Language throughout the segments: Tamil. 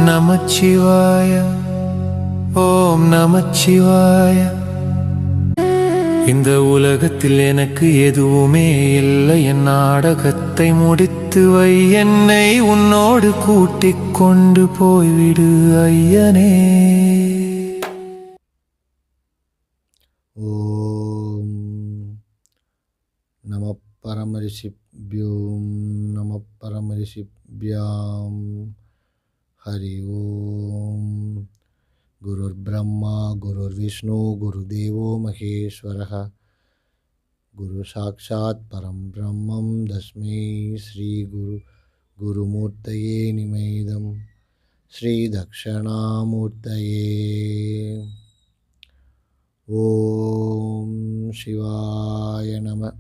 நமச்சிவாய ஓம் நமச்சிவாய. இந்த உலகத்தில் எனக்கு எதுவுமே இல்லை, என் நாடகத்தை முடித்து வை, என்னை உன்னோடு கூட்டிக் கொண்டு போய்விடு ஐயனே. ஓம் நம பரமரிஷிப்யோம் நம பரமரிஷிப்யாம். ஹரி ஓம். குருர் பிரம்மா குருர் விஷ்ணு குருதேவோ மகேஸ்வரः. குரு சாட்சாத் பரம் பிரம்மம் தஸ்மை ஸ்ரீ குருமூர்த்தயே நிமைதம். ஸ்ரீ தக்ஷணாமூர்த்தயே. ஓம் சிவாய நம.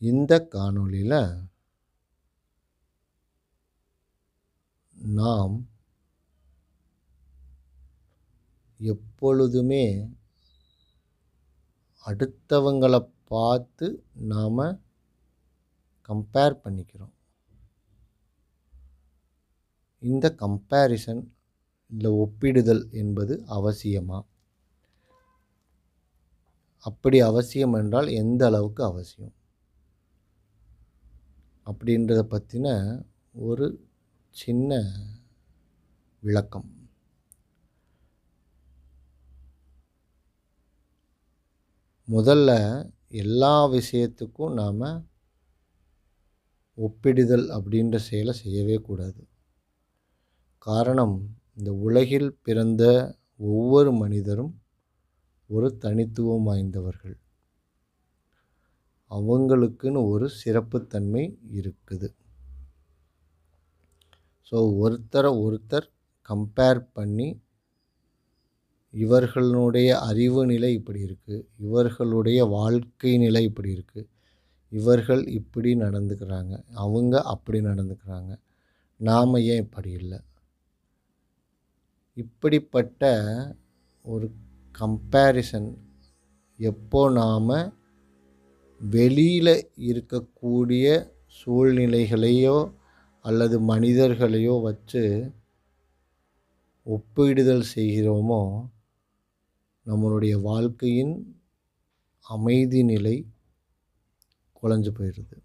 இந்த காணொளியில் நாம் எப்பொழுதுமே அடுத்தவங்களை பார்த்து நாம் கம்பேர் பண்ணிக்கிறோம். இந்த கம்பேரிசன் இல்லை ஒப்பிடுதல் என்பது அவசியமா? அப்படி அவசியம் என்றால் எந்த அளவுக்கு அவசியம் அப்படின்றத பற்றின ஒரு சின்ன விளக்கம். முதல்ல எல்லா விஷயத்துக்கும் நாம் ஒப்பிடுதல் அப்படின்ற செயலை செய்யவே கூடாது. காரணம், இந்த உலகில் பிறந்த ஒவ்வொரு மனிதரும் ஒரு தனித்துவம் வாய்ந்தவர்கள். அவங்களுக்குன்னு ஒரு சிறப்புத்தன்மை இருக்குது. ஸோ ஒருத்தரை ஒருத்தர் கம்பேர் பண்ணி இவர்களுடைய அறிவு நிலை இப்படி இருக்குது, இவர்களுடைய வாழ்க்கை நிலை இப்படி இருக்குது, இவர்கள் இப்படி நடந்துக்கிறாங்க, அவங்க அப்படி நடந்துக்கிறாங்க, நாம் ஏன் இப்படி இல்லை, இப்படிப்பட்ட ஒரு கம்பேரிசன் எப்போ நாம் வெளியில் இருக்கக்கூடிய சூழ்நிலைகளையோ அல்லது மனிதர்களையோ வச்சு ஒப்பிடுதல் செய்கிறோமோ, நம்மளுடைய வாழ்க்கையின் அமைதி நிலை குலைஞ்சு போயிடுது.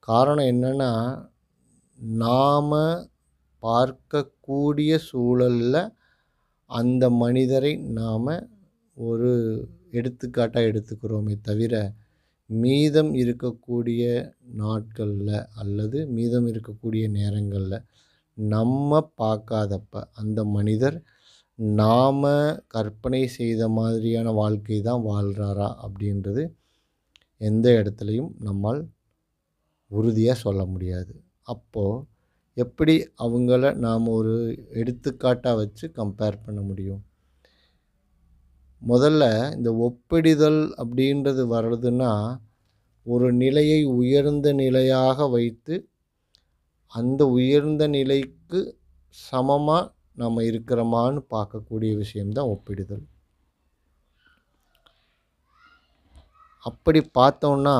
காரணம் என்னென்னா, நாம் பார்க்கக்கூடிய சூழலில் அந்த மனிதரை நாம் ஒரு எடுத்துக்காட்டாக எடுத்துக்கிறோமே தவிர, மீதம் இருக்கக்கூடிய நாட்களில் அல்லது மீதம் இருக்கக்கூடிய நேரங்களில் நம்ம பார்க்காதப்ப அந்த மனிதர் நாம் கற்பனை செய்த மாதிரியான வாழ்க்கை தான் வாழ்கிறாரா அப்படின்றது எந்த இடத்துலையும் நம்மால் உறுதியாக சொல்ல முடியாது. அப்போது எப்படி அவங்கள நாம் ஒரு எடுத்துக்காட்டாக வச்சு கம்பேர் பண்ண முடியும்? முதல்ல இந்த ஒப்பிடுதல் அப்படின்றது வர்றதுன்னா, ஒரு நிலையை உயர்ந்த நிலையாக வைத்து அந்த உயர்ந்த நிலைக்கு சமமாக நம்ம இருக்கிறோமான்னு பார்க்கக்கூடிய விஷயம்தான் ஒப்பிடுதல். அப்படி பார்த்தோன்னா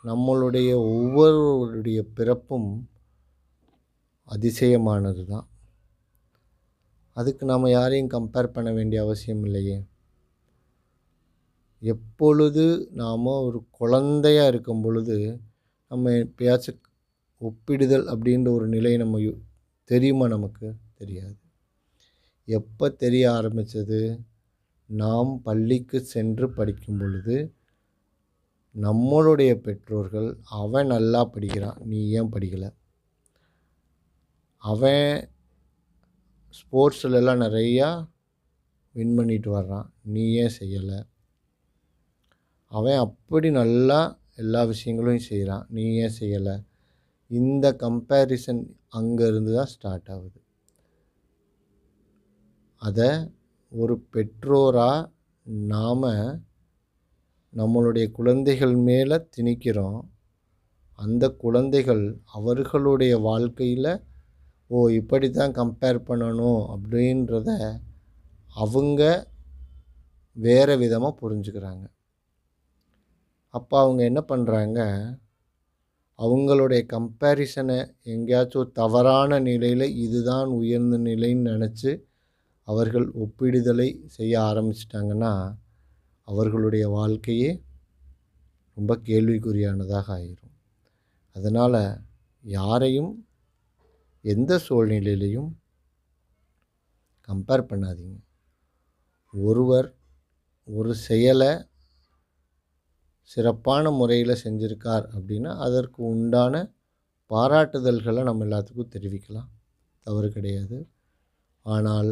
நம்மளுடைய ஒவ்வொருவருடைய பிறப்பும் அதிசயமானது தான். அதுக்கு நம்ம யாரையும் கம்பேர் பண்ண வேண்டிய அவசியம் இல்லையே. எப்பொழுது நாம் ஒரு குழந்தையாக இருக்கும் பொழுது நம்ம எப்பயாச்சும் ஒப்பிடுதல் அப்படின்ற ஒரு நிலை நம்ம தெரியுமா? நமக்கு தெரியாது. எப்போ தெரிய ஆரம்பித்தது? நாம் பள்ளிக்கு சென்று படிக்கும் பொழுது நம்மளுடைய பெற்றோர்கள், அவன் நல்லா படிக்கிறான், நீ ஏன் படிக்கலை, அவன் ஸ்போர்ட்ஸ்லலாம் நிறையா வின் பண்ணிட்டு வர்றான், நீ ஏன் செய்யலை, அவன் அப்படி நல்லா எல்லா விஷயங்களையும் செய்கிறான், நீ ஏன் செய்யலை, இந்த கம்பேரிசன் அங்கேருந்து தான் ஸ்டார்ட் ஆகுது. அதை ஒரு பெற்றோராக நாம் நம்மளுடைய குழந்தைகள் மேலே திணிக்கிறோம். அந்த குழந்தைகள் அவர்களுடைய வாழ்க்கையில் இப்படி தான் கம்பேர் பண்ணணும் அப்படின்றத அவங்க வேறு விதமாக புரிஞ்சுக்கிறாங்க. அப்போ அவங்க என்ன பண்ணுறாங்க, அவங்களுடைய கம்பேரிசனை எங்கேயாச்சும் ஒரு தவறான நிலையில் இதுதான் உயர்ந்த நிலைன்னு நினச்சி அவர்கள் ஒப்பிடுதலை செய்ய ஆரம்பிச்சிட்டாங்கன்னா, அவர்களுடைய வாழ்க்கையே ரொம்ப கேள்விக்குறியானதாக ஆயிரும். அதனால் யாரையும் எந்த சூழ்நிலையிலையும் கம்பேர் பண்ணாதீங்க. ஒருவர் ஒரு செயலை சிறப்பான முறையில் செஞ்சுருக்கார் அப்படின்னா, அதற்கு உண்டான பாராட்டுதல்களை நம்ம எல்லாத்துக்கும் தெரிவிக்கலாம், தவறு கிடையாது. ஆனால்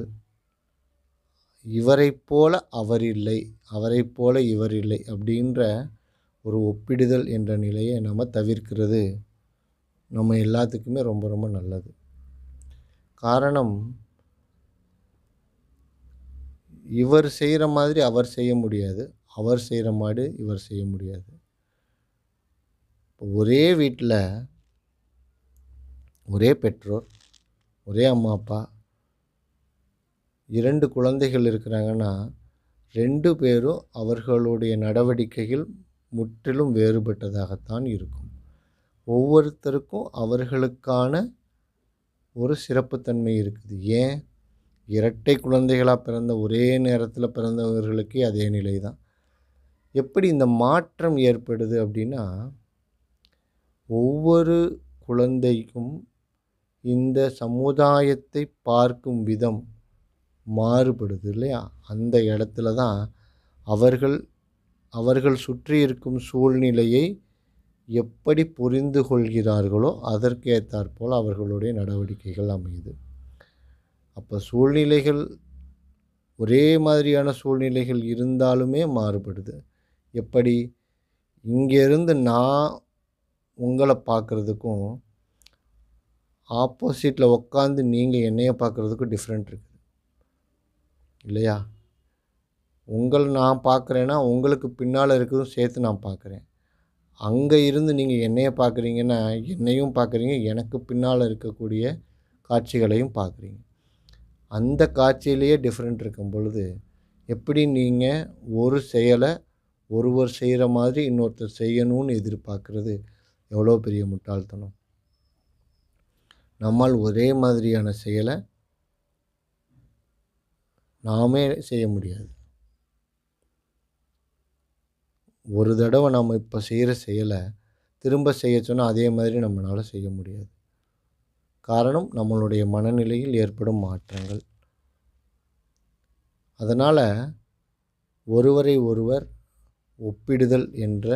இவரைப் போல அவர் இல்லை, அவரைப் போல இவர் இல்லை அப்படின்ற ஒரு ஒப்பிடுதல் என்ற நிலையை நம்ம தவிர்க்கிறது நம்ம எல்லாத்துக்குமே ரொம்ப ரொம்ப நல்லது. காரணம், இவர் செய்கிற மாதிரி அவர் செய்ய முடியாது, அவர் செய்கிற மாதிரி இவர் செய்ய முடியாது. ஒரே வீட்டில் ஒரே பெற்றோர், ஒரே அம்மா அப்பா, 2 குழந்தைகள் இருக்கிறாங்கன்னா, 2 பேரும் அவர்களுடைய நடவடிக்கைகள் முற்றிலும் வேறுபட்டதாகத்தான் இருக்கும். ஒவ்வொருத்தருக்கும் அவர்களுக்கான ஒரு சிறப்புத்தன்மை இருக்குது. ஏன், இரட்டை குழந்தைகளாக பிறந்த ஒரே நேரத்தில் பிறந்தவர்களுக்கே அதே நிலை தான். எப்படி இந்த மாற்றம் ஏற்படுது அப்படின்னா, ஒவ்வொரு குழந்தைக்கும் இந்த சமுதாயத்தை பார்க்கும் விதம் மாறுபடுது இல்லையா? அந்த இடத்துல தான் அவர்கள் சுற்றி இருக்கும் சூழ்நிலையை எப்படி புரிந்து கொள்கிறார்களோ அதற்கேற்றாற்போல் அவர்களுடைய நடவடிக்கைகள் அமையுது. அப்போ சூழ்நிலைகள் ஒரே மாதிரியான சூழ்நிலைகள் இருந்தாலுமே மாறுபடுது. எப்படி, இங்கேருந்து நான் உங்களை பார்க்குறதுக்கும் ஆப்போசிட்டில் உட்காந்து நீங்கள் என்னைய பார்க்குறதுக்கும் டிஃப்ரெண்ட் இருக்குது இல்லையா? உங்களை நான் பார்க்குறேன்னா உங்களுக்கு பின்னால் இருக்கிறதும் சேர்த்து நான் பார்க்குறேன். அங்கே இருந்து நீங்கள் என்னைய பார்க்குறீங்கன்னா என்னையும் பார்க்குறீங்க, எனக்கு பின்னால் இருக்கக்கூடிய காட்சிகளையும் பார்க்குறீங்க. அந்த காட்சியிலேயே டிஃப்ரெண்ட் இருக்கும் பொழுது எப்படி நீங்கள் ஒரு செயலை ஒருவர் செய்கிற மாதிரி இன்னொருத்தர் செய்யணும்னு எதிர்பார்க்குறது எவ்வளோ பெரிய முட்டாள்தனம். நம்மால் ஒரே மாதிரியான செயலை நாமே செய்ய முடியாது. ஒரு தடவை நம்ம இப்போ செய்கிற செயலை திரும்ப செய்ய சொன்னால் அதே மாதிரி நம்மளால் செய்ய முடியாது. காரணம், நம்மளுடைய மனநிலையில் ஏற்படும் மாற்றங்கள். அதனால் ஒருவரை ஒருவர் ஒப்பிடுதல் என்ற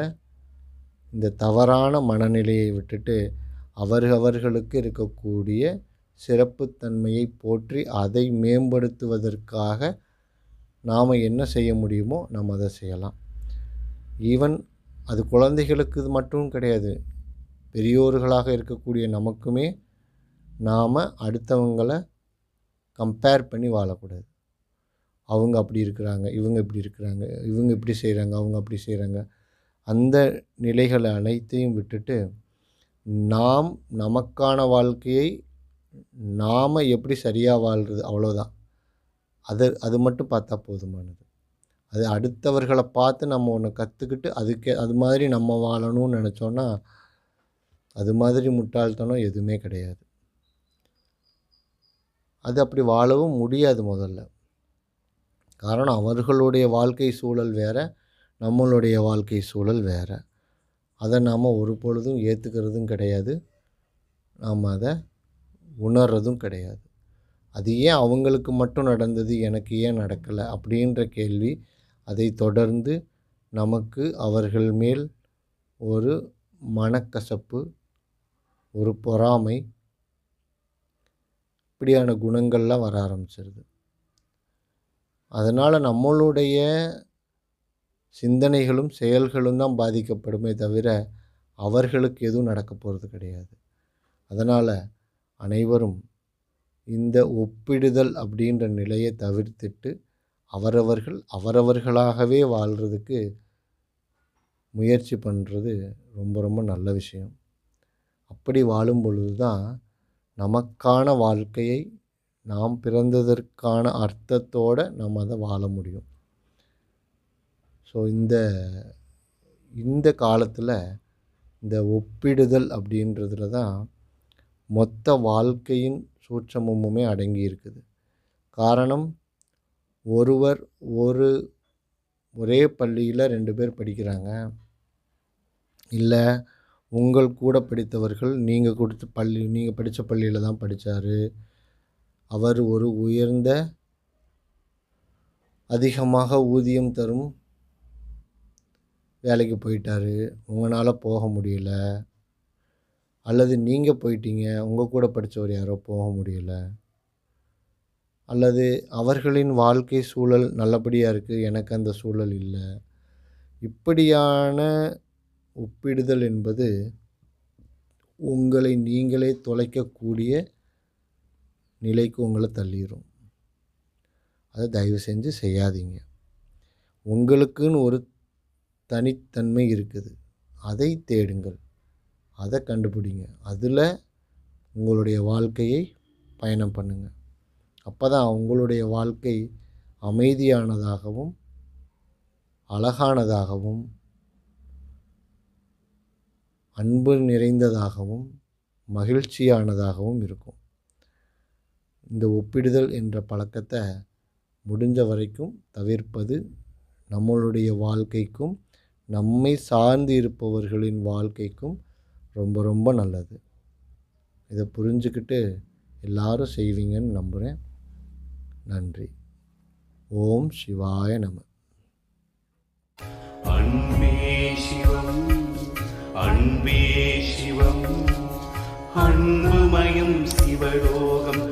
இந்த தவறான மனநிலையை விட்டுட்டு அவர்களுக்கு இருக்கக்கூடிய சிறப்புத்தன்மையை போற்றி அதை மேம்படுத்துவதற்காக நாம் என்ன செய்ய முடியுமோ நாம் அதை செய்யலாம். ஈவன் அது குழந்தைகளுக்கு இது மட்டும் கிடையாது, பெரியோர்களாக இருக்கக்கூடிய நமக்குமே நாம் அடுத்தவங்களை கம்பேர் பண்ணி வாழக்கூடாது. அவங்க அப்படி இருக்கிறாங்க, இவங்க இப்படி இருக்கிறாங்க, இவங்க இப்படி செய்கிறாங்க, அவங்க அப்படி செய்கிறாங்க. அந்த நிலைகளை அனைத்தையும் விட்டுட்டு நாம் நமக்கான வாழ்க்கையை நாம் எப்படி சரியாக வாழ்கிறது அவ்வளோதான். அது மட்டும் பார்த்தா போதுமானது. அது அடுத்தவர்களை பார்த்து நம்ம ஒன்று கற்றுக்கிட்டு அது மாதிரி நம்ம வாழணும்னு நினச்சோன்னா அது மாதிரி முட்டாள்தனம் எதுவுமே கிடையாது. அது அப்படி வாழவும் முடியாது முதல்ல. காரணம், அவர்களுடைய வாழ்க்கை சூழல் வேறு, நம்மளுடைய வாழ்க்கை சூழல் வேறு. அதை நாம் ஒரு பொழுதும் ஏற்றுக்கிறதும் கிடையாது, நாம் அதை உணர்றதும் கிடையாது. அது ஏன் அவங்களுக்கு மட்டும் நடந்தது, எனக்கு ஏன் நடக்கலை அப்படின்ற கேள்வி அதை தொடர்ந்து நமக்கு அவர்கள் மேல் ஒரு மனக்கசப்பு, ஒரு பொறாமை, இப்படியான குணங்கள்லாம் வர ஆரம்பிச்சிருது. அதனால் நம்மளுடைய சிந்தனைகளும் செயல்களும் தான் பாதிக்கப்படுமே தவிர அவர்களுக்கு எதுவும் நடக்க போகிறது கிடையாது. அதனால் அனைவரும் இந்த ஒப்பிடுதல் அப்படின்ற நிலையை தவிர்த்துட்டு அவரவர்களாகவே வாழ்கிறதுக்கு முயற்சி பண்ணுறது ரொம்ப ரொம்ப நல்ல விஷயம். அப்படி வாழும் பொழுது தான் நமக்கான வாழ்க்கையை நாம் பிறந்ததற்கான அர்த்தத்தோடு நம்ம அதை வாழ முடியும். ஸோ இந்த இந்த காலத்தில் இந்த ஒப்பிடுதல் அப்படின்றதுல தான் மொத்த வாழ்க்கையின் சூட்சமமுமே அடங்கி இருக்குது. காரணம், ஒருவர் ஒரே பள்ளியில் 2 பேர் படிக்கிறாங்க. இல்லை உங்கள் கூட படித்தவர்கள் நீங்கள் படித்த பள்ளியில் தான் படித்தார். அவர் ஒரு உயர்ந்த அதிகமாக ஊதியம் தரும் வேலைக்கு போயிட்டாரு, உங்களால் போக முடியல. அல்லது நீங்கள் போயிட்டீங்க, உங்கள் கூட படித்தவர் யாரோ போக முடியல. அல்லது அவர்களின் வாழ்க்கை சூழல் நல்லபடியாக இருக்குது, எனக்கு அந்த சூழல் இல்லை. இப்படியான ஒப்பிடுதல் என்பது உங்களை நீங்களே தொலைக்கக்கூடிய நிலைக்கு உங்களை தள்ளிடும். அதை தயவு செஞ்சு செய்யாதீங்க. உங்களுக்குன்னு ஒரு தனித்தன்மை இருக்குது, அதை தேடுங்கள், அதை கண்டுபிடிங்க, அதில் உங்களுடைய வாழ்க்கையை பயணம் பண்ணுங்கள். அப்போ தான் உங்களுடைய வாழ்க்கை அமைதியானதாகவும் அழகானதாகவும் அன்பு நிறைந்ததாகவும் மகிழ்ச்சியானதாகவும் இருக்கும். இந்த ஒப்பிடுதல் என்ற பழக்கத்தை முடிஞ்ச வரைக்கும் தவிர்ப்பது நம்மளுடைய வாழ்க்கைக்கும் நம்மை சார்ந்து இருப்பவர்களின் வாழ்க்கைக்கும் ரொம்ப ரொம்ப நல்லது. இதை புரிஞ்சுக்கிட்டு எல்லாரும் செய்வீங்கன்னு நம்புகிறேன். நன்றி. ஓம் சிவாய நம. அன்பே சிவம், அன்பே சிவம், அன்புமயம் சிவலோகம்.